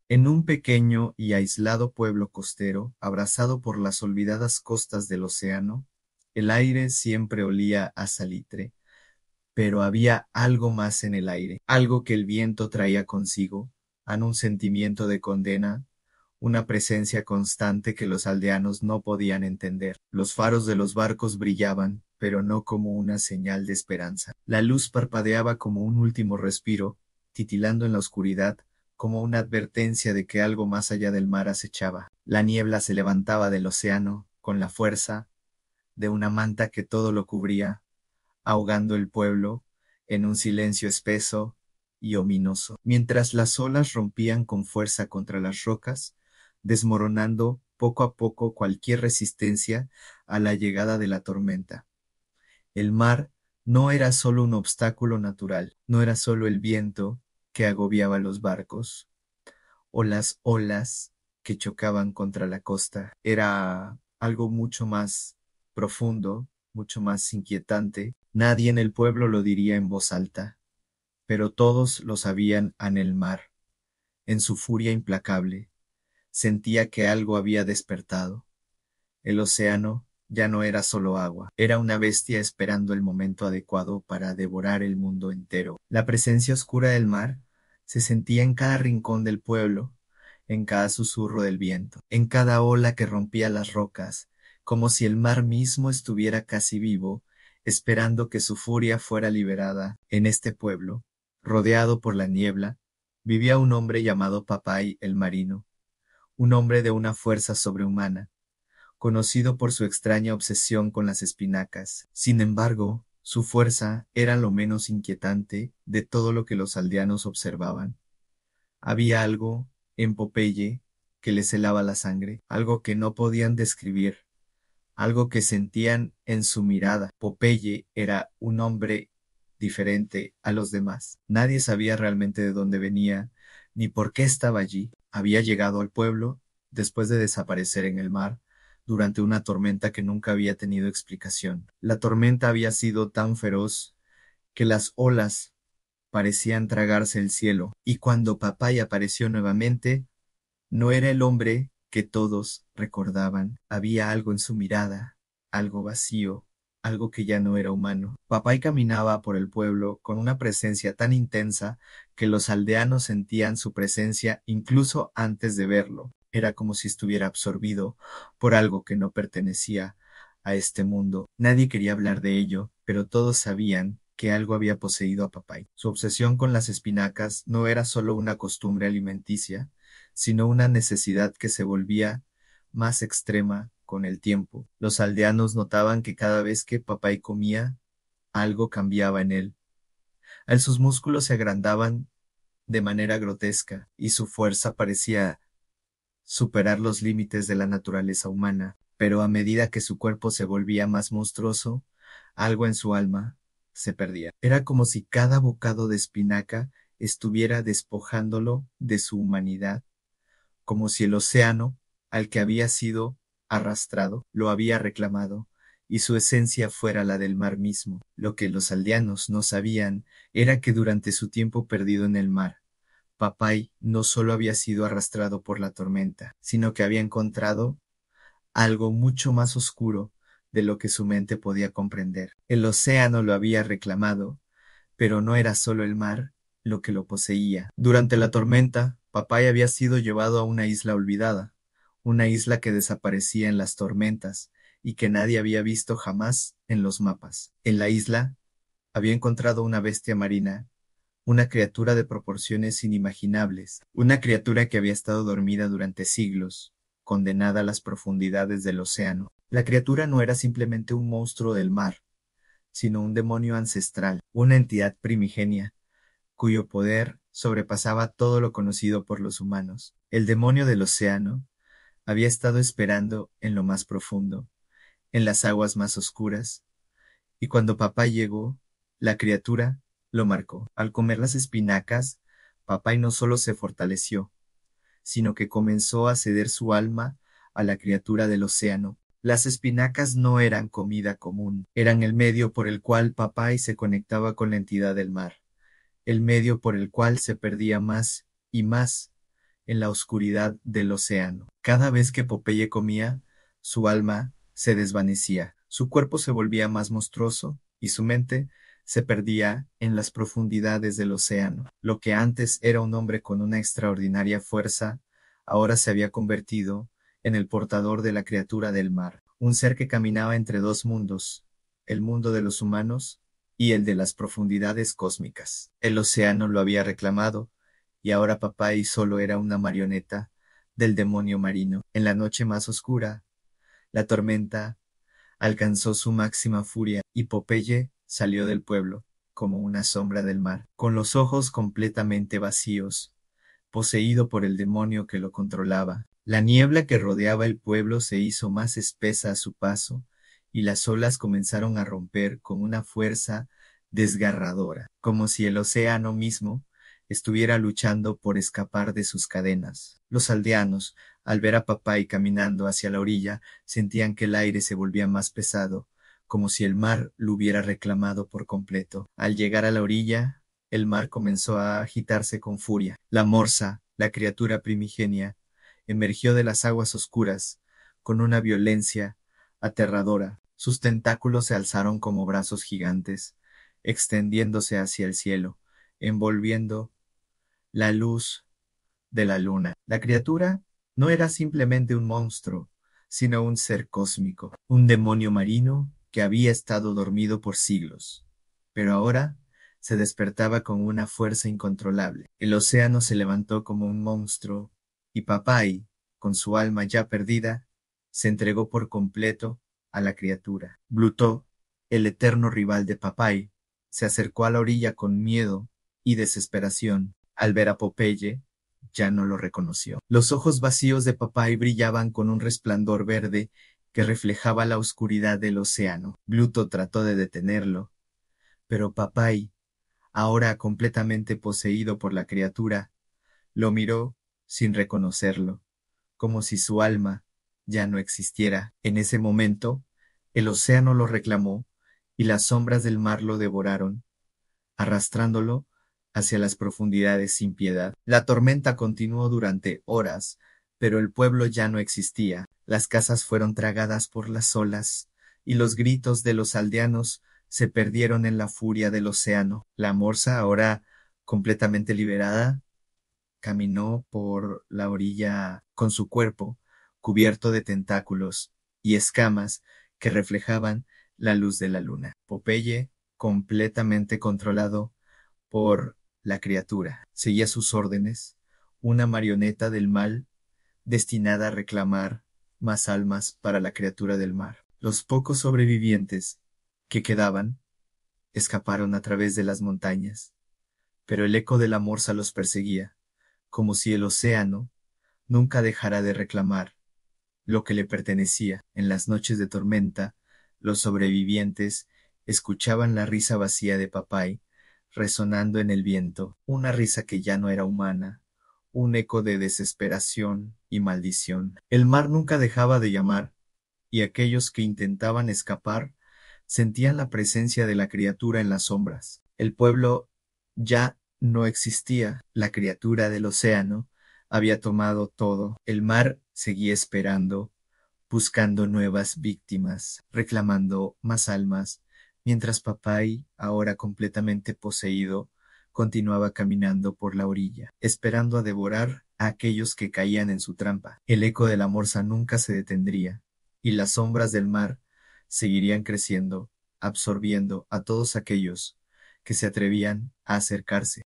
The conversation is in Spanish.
En un pequeño y aislado pueblo costero, abrazado por las olvidadas costas del océano, el aire siempre olía a salitre, pero había algo más en el aire, algo que el viento traía consigo, un sentimiento de condena, una presencia constante que los aldeanos no podían entender. Los faros de los barcos brillaban, pero no como una señal de esperanza. La luz parpadeaba como un último respiro, titilando en la oscuridad, como una advertencia de que algo más allá del mar acechaba. La niebla se levantaba del océano con la fuerza de una manta que todo lo cubría, ahogando el pueblo en un silencio espeso y ominoso, mientras las olas rompían con fuerza contra las rocas, desmoronando poco a poco cualquier resistencia a la llegada de la tormenta. El mar no era solo un obstáculo natural, no era solo el viento que agobiaba los barcos o las olas que chocaban contra la costa, era algo mucho más profundo, mucho más inquietante. Nadie en el pueblo lo diría en voz alta, pero todos lo sabían en el mar. En su furia implacable, sentía que algo había despertado. El océano ya no era solo agua, era una bestia esperando el momento adecuado para devorar el mundo entero. La presencia oscura del mar se sentía en cada rincón del pueblo, en cada susurro del viento, en cada ola que rompía las rocas, como si el mar mismo estuviera casi vivo, esperando que su furia fuera liberada. En este pueblo, rodeado por la niebla, vivía un hombre llamado Papay el Marino, un hombre de una fuerza sobrehumana, conocido por su extraña obsesión con las espinacas. Sin embargo, su fuerza era lo menos inquietante de todo lo que los aldeanos observaban. Había algo en Popeye que les helaba la sangre, algo que no podían describir, algo que sentían en su mirada. Popeye era un hombre diferente a los demás. Nadie sabía realmente de dónde venía, ni por qué estaba allí. Había llegado al pueblo después de desaparecer en el mar, durante una tormenta que nunca había tenido explicación. La tormenta había sido tan feroz que las olas parecían tragarse el cielo, y cuando Papaya apareció nuevamente, no era el hombre que todos recordaban. Había algo en su mirada, algo vacío, algo que ya no era humano. Papay caminaba por el pueblo con una presencia tan intensa que los aldeanos sentían su presencia incluso antes de verlo. Era como si estuviera absorbido por algo que no pertenecía a este mundo. Nadie quería hablar de ello, pero todos sabían que algo había poseído a Papay. Su obsesión con las espinacas no era solo una costumbre alimenticia, sino una necesidad que se volvía más extrema con el tiempo. Los aldeanos notaban que cada vez que Papay comía, algo cambiaba en él. Sus músculos se agrandaban de manera grotesca y su fuerza parecía superar los límites de la naturaleza humana, pero a medida que su cuerpo se volvía más monstruoso, algo en su alma se perdía. Era como si cada bocado de espinaca estuviera despojándolo de su humanidad, como si el océano, al que había sido arrastrado, lo había reclamado, y su esencia fuera la del mar mismo. Lo que los aldeanos no sabían era que durante su tiempo perdido en el mar, Papay no solo había sido arrastrado por la tormenta, sino que había encontrado algo mucho más oscuro de lo que su mente podía comprender. El océano lo había reclamado, pero no era solo el mar lo que lo poseía. Durante la tormenta, Papay había sido llevado a una isla olvidada, una isla que desaparecía en las tormentas y que nadie había visto jamás en los mapas. En la isla había encontrado una bestia marina, una criatura de proporciones inimaginables, una criatura que había estado dormida durante siglos, condenada a las profundidades del océano. La criatura no era simplemente un monstruo del mar, sino un demonio ancestral, una entidad primigenia, cuyo poder sobrepasaba todo lo conocido por los humanos. El demonio del océano había estado esperando en lo más profundo, en las aguas más oscuras, y cuando papá llegó, la criatura lo marcó. Al comer las espinacas, papá no solo se fortaleció, sino que comenzó a ceder su alma a la criatura del océano. Las espinacas no eran comida común, eran el medio por el cual Papay se conectaba con la entidad del mar, el medio por el cual se perdía más y más en la oscuridad del océano. Cada vez que Popeye comía, su alma se desvanecía, su cuerpo se volvía más monstruoso y su mente se perdía en las profundidades del océano. Lo que antes era un hombre con una extraordinaria fuerza, ahora se había convertido en el portador de la criatura del mar, un ser que caminaba entre dos mundos, el mundo de los humanos y el de las profundidades cósmicas. El océano lo había reclamado, y ahora Papay solo era una marioneta del demonio marino. En la noche más oscura, la tormenta alcanzó su máxima furia y Popeye salió del pueblo como una sombra del mar, con los ojos completamente vacíos, poseído por el demonio que lo controlaba. La niebla que rodeaba el pueblo se hizo más espesa a su paso, y las olas comenzaron a romper con una fuerza desgarradora, como si el océano mismo estuviera luchando por escapar de sus cadenas. Los aldeanos, al ver a Papay caminando hacia la orilla, sentían que el aire se volvía más pesado, como si el mar lo hubiera reclamado por completo. Al llegar a la orilla, el mar comenzó a agitarse con furia. La morsa, la criatura primigenia, emergió de las aguas oscuras con una violencia aterradora. Sus tentáculos se alzaron como brazos gigantes, extendiéndose hacia el cielo, envolviendo la luz de la luna. La criatura no era simplemente un monstruo, sino un ser cósmico, un demonio marino que había estado dormido por siglos. Pero ahora se despertaba con una fuerza incontrolable. El océano se levantó como un monstruo, y Papay, con su alma ya perdida, se entregó por completo a la criatura. Blutó, el eterno rival de Papay, se acercó a la orilla con miedo y desesperación. Al ver a Popeye, ya no lo reconoció. Los ojos vacíos de Papay brillaban con un resplandor verde que reflejaba la oscuridad del océano. Bluto trató de detenerlo, pero Papay, ahora completamente poseído por la criatura, lo miró sin reconocerlo, como si su alma ya no existiera. En ese momento, el océano lo reclamó y las sombras del mar lo devoraron, arrastrándolo hacia las profundidades sin piedad. La tormenta continuó durante horas, pero el pueblo ya no existía. Las casas fueron tragadas por las olas, y los gritos de los aldeanos se perdieron en la furia del océano. La morsa, ahora completamente liberada, caminó por la orilla con su cuerpo cubierto de tentáculos y escamas que reflejaban la luz de la luna. Popeye, completamente controlado por la criatura, seguía sus órdenes, una marioneta del mal destinada a reclamar más almas para la criatura del mar. Los pocos sobrevivientes que quedaban escaparon a través de las montañas, pero el eco de la morsa los perseguía, como si el océano nunca dejara de reclamar lo que le pertenecía. En las noches de tormenta, los sobrevivientes escuchaban la risa vacía de Papay resonando en el viento, una risa que ya no era humana, un eco de desesperación y maldición. El mar nunca dejaba de llamar, y aquellos que intentaban escapar sentían la presencia de la criatura en las sombras. El pueblo ya no existía, la criatura del océano había tomado todo. El mar seguía esperando, buscando nuevas víctimas, reclamando más almas, mientras Papay, ahora completamente poseído, continuaba caminando por la orilla, esperando a devorar a aquellos que caían en su trampa. El eco de la morsa nunca se detendría, y las sombras del mar seguirían creciendo, absorbiendo a todos aquellos que se atrevían a acercarse.